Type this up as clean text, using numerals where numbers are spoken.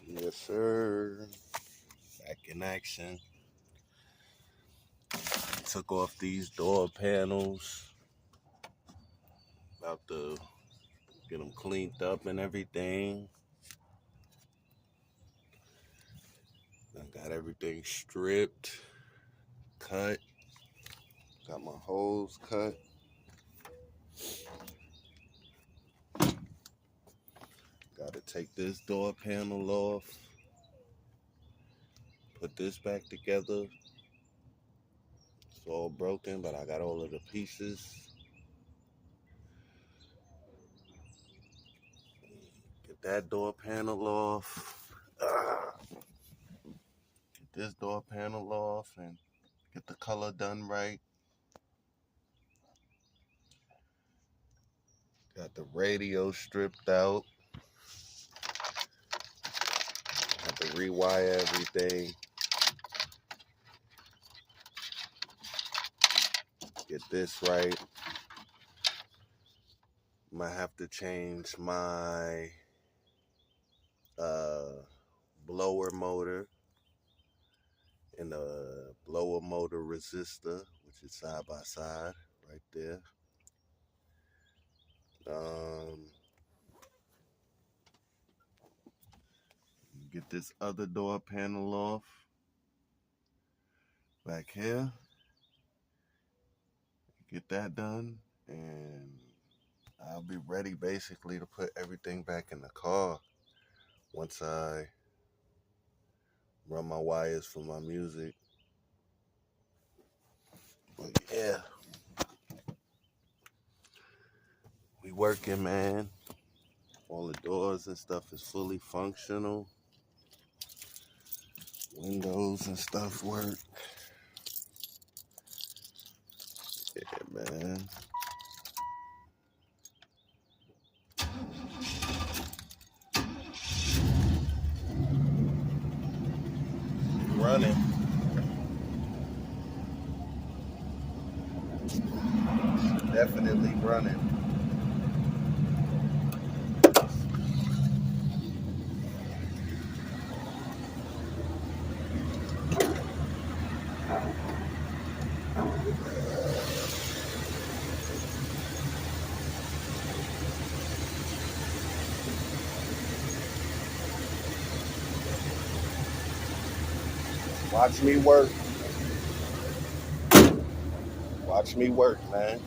Yes, sir. Back in action. Took off these door panels. About to get them cleaned up and everything. I got everything stripped, cut. Got my holes cut. Got to take this door panel off. Put this back together. It's all broken, but I got all of the pieces. Get that door panel off. Get this door panel off and get the color done right. Got the radio stripped out. Have to rewire everything. Get this right. Might have to change my blower motor and the blower motor resistor, which is side by side right there. Get this other door panel off back here. Get that done, and I'll be ready basically to put everything back in the car once I run my wires for my music. But yeah, we working, man. All the doors and stuff is fully functional. Windows and stuff work. Yeah, man. Running. Definitely running. Watch me work. Watch me work, man.